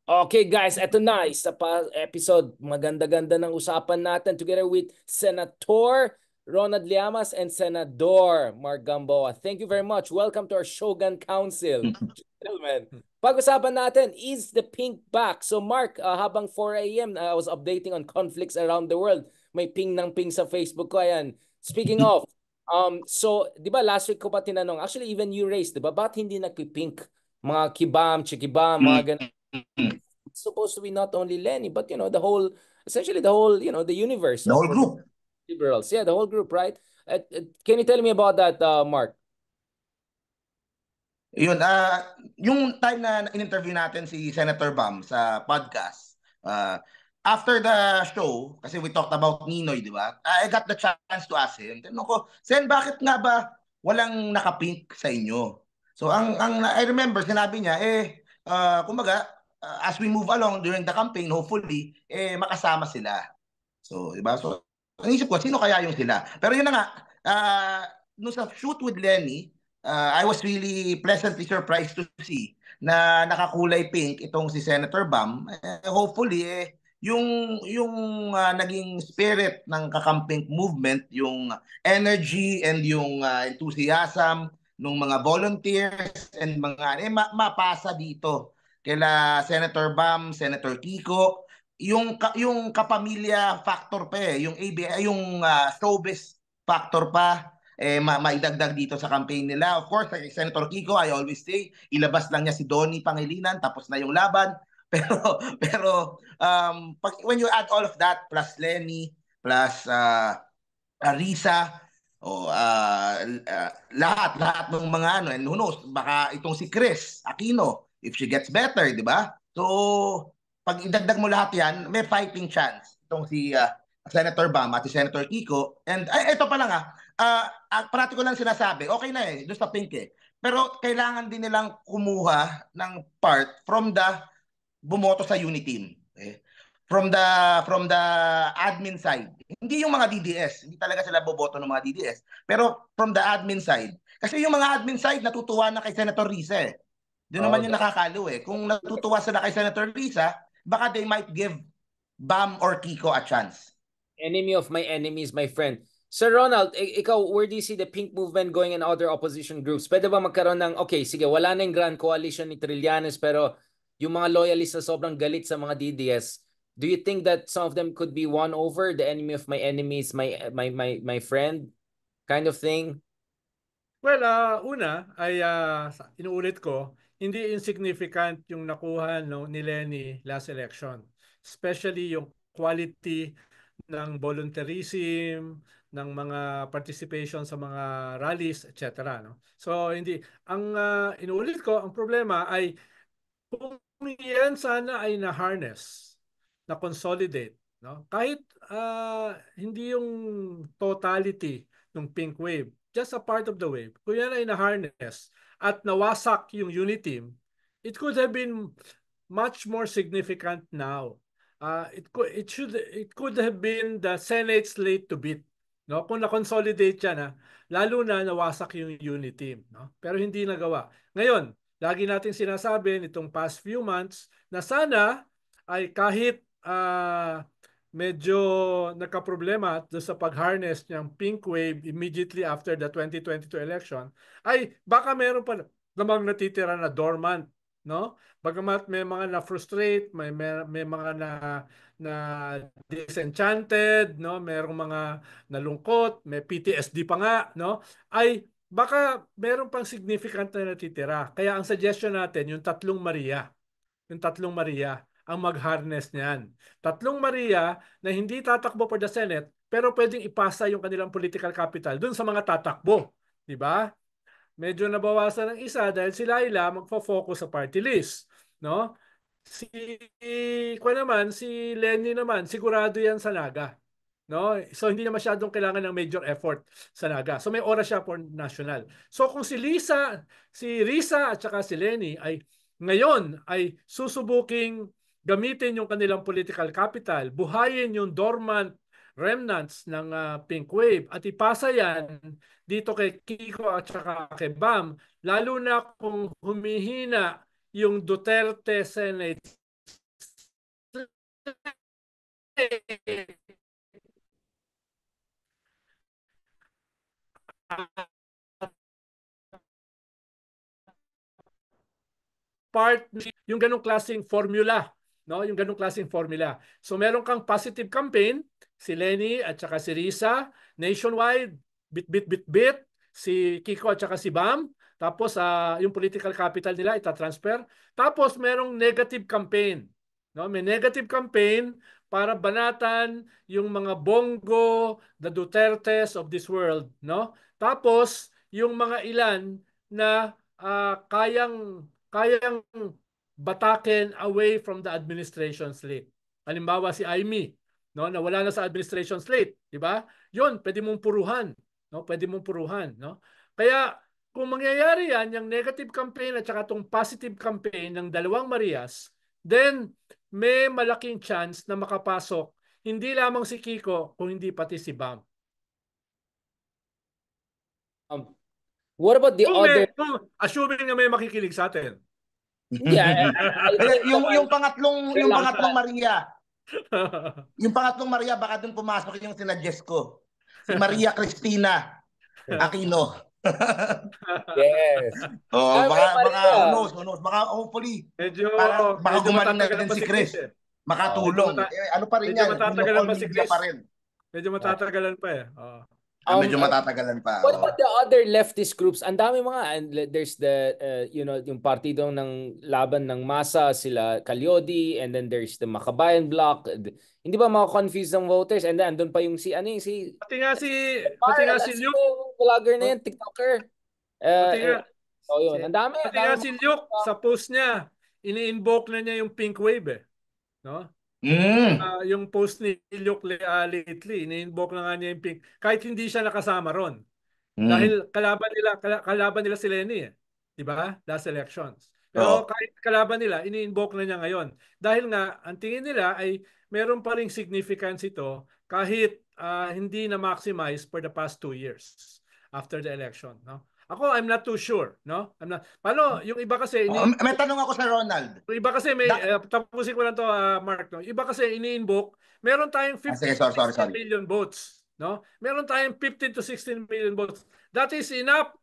Okay guys, eto na, isa pa episode. Maganda-ganda ng usapan natin together with Senator Ronald Llamas and Senador Mark Gamboa. Thank you very much. Welcome to our Shogun Council. Gentlemen, pag-usapan natin, is the pink back? So Mark, habang 4 a.m. I was updating on conflicts around the world. May ping ng ping sa Facebook ko. Ayan. Speaking of, so, di ba last week ko pa tinanong, actually even you raised, di ba? Ba't hindi nagpipink? Mga kibam, chikibam, mga ganun. It's supposed to be not only Lenny, but the whole, essentially the whole, the universe The of whole group. liberals. Yeah, the whole group, right? Can you tell me about that, Mark? Yun, yung time na in-interview natin si Senator Bam sa podcast, after the show, kasi we talked about Ninoy, di ba? I got the chance to ask him. Tinanong ko, Sen, bakit nga ba walang nakapink sa inyo? So, ang I remember, sinabi niya, kumbaga, as we move along during the campaign, hopefully, makasama sila. So, di ba? So, naisip ko, sino kaya yung sila? Pero yun na nga, no sa shoot with Lenny, I was really pleasantly surprised to see na nakakulay pink itong si Senator Bam. Hopefully, yung naging spirit ng kakamping movement, yung energy and yung enthusiasm ng mga volunteers and mga mapasa dito kila Senator Bam, Senator Kiko, yung kapamilya factor pa yung yung showbiz factor pa maidagdag dito sa campaign nila. Of course, kay Senator Kiko, I always say, ilabas lang niya si Donnie Pangilinan tapos na yung laban. Pero when you add all of that plus Lenny plus Risa lahat ng mga ano, and who knows, baka itong si Chris Aquino if she gets better, di ba? So pag idagdag mo lahat yan, may fighting chance itong si Senator Bam at si Senator Kiko. And ito pa lang parati ko lang sinasabi, okay na doon sa pink pero kailangan din nilang kumuha ng part from the bumoto sa Uniteam. From the admin side. Hindi yung mga DDS, hindi talaga sila boboto ng mga DDS, pero from the admin side. Kasi yung mga admin side natutuwa na kay Senator Risa Doon Oh, naman yung nakakalo Kung natutuwa sila kay Senator Risa, baka they might give Bam or Kiko a chance. enemy of my enemies, my friend. Sir Ronald, ikaw, where do you see the pink movement going in other opposition groups? Pwede ba magkaroon ng, okay, sige, wala na yung grand coalition ni Trillanes, pero yung mga loyalists na sobrang galit sa mga DDS, do you think that some of them could be won over? The enemy of my enemies, my friend kind of thing? Well, una ay inuulit ko, hindi insignificant yung nakuha ni Lenny last election. Especially yung quality ng volunteerism, ng mga participation sa mga rallies, etc. No? So hindi ang inuulit ko, ang problema ay kung yan sana ay na-harness, na-consolidate, no? Kahit hindi yung totality ng pink wave, just a part of the wave. Kung yan ay na-harness at nawasak yung unity team, it could have been much more significant now. It could have been the Senate slate to beat. No? Kung na-consolidate yan, lalo na nawasak yung unity team. No? Pero hindi nagawa. Ngayon, lagi nating sinasabi nitong past few months na sana ay kahit medyo nagka-problema doon sa pag-harness ng pink wave immediately after the 2022 election, ay baka meron pa namang natitira na dormant, no? Bagamat may mga na-frustrate, may mga na disenchanted, no? Merong mga nalungkot, may PTSD pa nga, no? Ay baka meron pang significant na natitira. Kaya ang suggestion natin, yung tatlong Maria ang mag-harness niyan. Tatlong Maria na hindi tatakbo for the Senate, pero pwedeng ipasa yung kanilang political capital dun sa mga tatakbo. Di ba? Medyo nabawasan ng isa dahil si Laila magfo-focus sa party list. No? Si si Lenny naman, sigurado yan sa Naga. No? So hindi na masyadong kailangan ng major effort sa Naga. So may oras siya for national. So kung si Risa at saka si Lenny ay ngayon ay susubuking gamitin yung kanilang political capital, buhayin yung dormant remnants ng pink wave at ipasa yan dito kay Kiko at saka kay Bam, lalo na kung humihina yung Duterte Senate part yung ganung klaseng formula, no? Yung ganung klaseng formula. So meron kang positive campaign, si Lenny at saka si Risa, nationwide, bit, si Kiko at saka si Bam. Tapos yung political capital nila itatransfer. Tapos merong negative campaign, no? May negative campaign para banatan yung mga Bongo, the Dutertes of this world, no? Tapos yung mga ilan na kayang batakin away from the administration slate. Halimbawa si Aimee, no, nawala na sa administration slate, di ba? 'Yun, pwede mong puruhan, no? Pwede mong puruhan, no? Kaya kung mangyayari yan, yung negative campaign at saka tong positive campaign ng dalawang Marias, then may malaking chance na makapasok hindi lamang si Kiko, kung hindi pati si Bam. What about the other? Assuming na may makikinig sa atin. Yeah, I think yung pangatlong lang. Maria. Yung pangatlong Maria, baka doon pumasok yung sinadjust ko. Si Maria Cristina Aquino. Yes. Baka who knows, baka hopefully baka gumaling na din si Chris. Makatulong. Ano pa rin yan? Matatagalan pa si Media Chris. pa rin. Medyo matatagalan pa eh. Medyo matatagalan pa. What about the other leftist groups? Ang dami mga, and there's the yung partido ng laban ng masa, sila Calyodi, and then there's the Makabayan Bloc. Hindi ba maka-confuse ng voters? And then andun pa yung pati nga si Luke, vlogger na yan, TikToker. Yun, ang dami. Pati nga si Luke sa post niya, ini-invoke na niya yung pink wave eh. No? Yung post ni Luke lately, ini-invoke na nga niya yung pink. Kahit hindi siya nakasama ron. Dahil kalaban nila si Lenny eh. 'Di ba? Last elections. Pero kahit kalaban nila, ini-invoke na niya ngayon. Dahil nga ang tingin nila ay meron pa ring significance ito kahit hindi na maximize for the past 2 years after the election, no? Ako, I'm not too sure, no? Paano yung iba kasi may tanong ako sa Ronald. Yung iba kasi tapusin ko lang to, Mark, no? Iba kasi ini-invoke, meron tayong 15 to 16 million votes, no? Meron tayong 15 to 16 million votes. That is enough.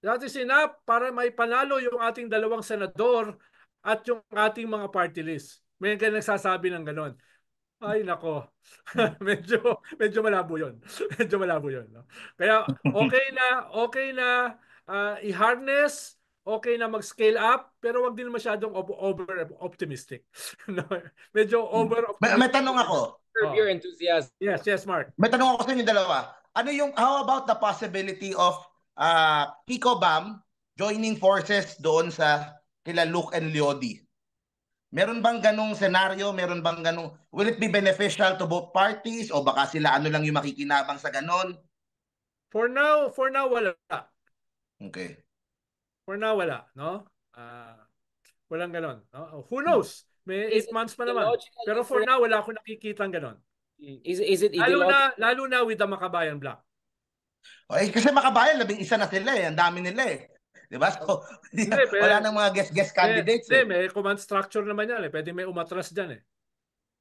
That is enough para may panalo yung ating dalawang senador at yung ating mga party list. May nagsasabi ng ganon. Ay nako. medyo malabo 'yon. Medyo malabo 'yon, no? Kaya okay na i-harness, okay na mag-scale up, pero wag din masyadong over optimistic. No? Medyo over optimistic. May tanong ako. Your enthusiasm. Yes, Mark. May tanong ako sa inyo dalawa. How about the possibility of Kiko Bam joining forces doon sa kila Luke and Leody? Meron bang ganung senaryo? Meron bang ganung, will it be beneficial to both parties o baka sila lang yung makikinabang sa ganon? For now wala. Okay. For now wala, no? Walang ganon, no? Who knows? May 8 months pa naman. Pero for now wala akong nakikitang ganon. Is it ideological? Lalo na with the Makabayan Bloc. Kasi Makabayan, 11 na sila eh. Ang dami nila eh. Diba? So, wala nang mga guest candidates eh. May command structure naman yan eh. Pwede may umatras dyan eh.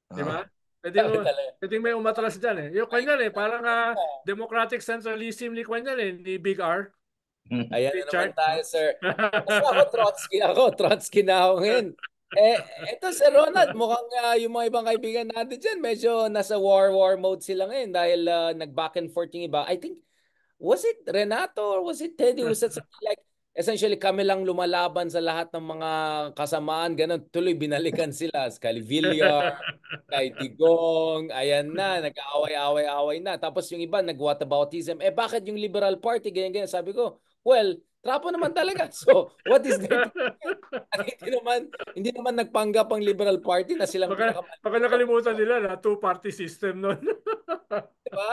Diba? Pwede may umatras dyan eh. Yung kanya eh, parang democratic centralism ni kanya eh, ni Big R. Ayan na naman tayo, sir. Ako, Trotsky na ako ngayon. Ito si Ronald, mukhang yung mga ibang kaibigan natin dyan, medyo nasa war mode sila ngayon dahil nag-back and forth yung iba. I think, was it Renato or was it Teddy? Was it something like, essentially kami lang lumalaban sa lahat ng mga kasamaan, ganun, tuloy binalikan sila. Kay Villar, kay Digong, ayan na, nag-aaway-away na. Tapos yung iba, nag-whataboutism. Bakit yung Liberal Party, ganyan-ganyan? Sabi ko, well, trapo naman talaga. So, what is there to hindi naman nagpanggap ang Liberal Party na silang baka nakalimutan nila na two-party system nun. Diba?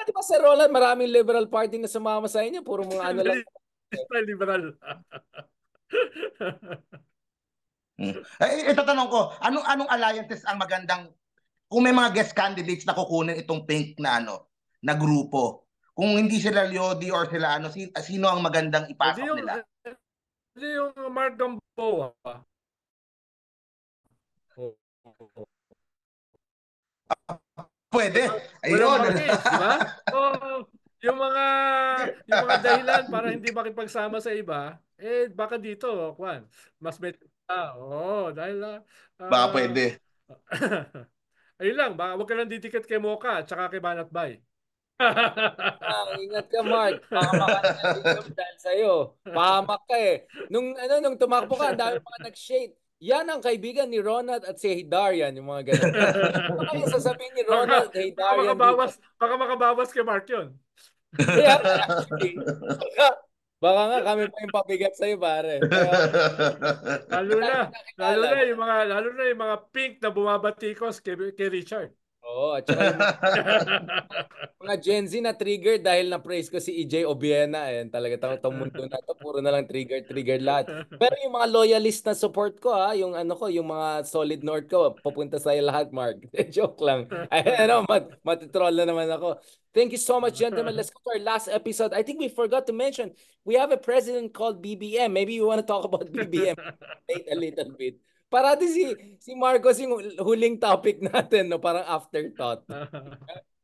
Diba sa Roland, maraming Liberal Party na sumama sa inyo. Puro mga ano lang. Liberal. Ito tanong ko, anong alliances ang magandang, kung may mga guest candidates na kukunin itong pink na na grupo? Kung hindi sila Leody or sila sino ang magandang ipasok nila? Hindi yung Mark Gamboa. Pwede. Walang Ayun. baggage, di ba? So, yung mga dahilan para hindi makipagsama sa iba, baka dito, Juan, mas may dahil Baka ah, pwede. ayun lang, baka wag ka lang didikit kay Mocha at saka kay Banat Bay. Ingat ka, Mark. Baka makalitan din kami dahil sa'yo. Pahamak ka eh. Nung tumakbo ka, ang dami mga nag-shade. Yan ang kaibigan ni Ronald at si Hidarian, yung mga ganun. Ano kaya sasabihin ni Ronald at Hidarian dito? Baka makabawas kay Mark yun. Kaya actually, baka nga kami pa yung pabigat sa'yo, pare. Kaya, Lalo na, nakilala. lalo na yung mga pink na bumabatikos kay Richard. Oo, at saka yung mga Gen Z na trigger dahil na-praise ko si EJ Obiena. Ayan, talaga itong mundo na to puro na lang trigger lahat. Pero yung mga loyalist na support ko, yung yung mga solid north ko, papunta sa lahat, Mark. Joke lang. Ay, matitroll na naman ako. Thank you so much, gentlemen. Let's go to our last episode. I think we forgot to mention, we have a president called BBM. Maybe you want to talk about BBM a little bit. Parati si Marcos yung huling topic natin, no? Parang afterthought.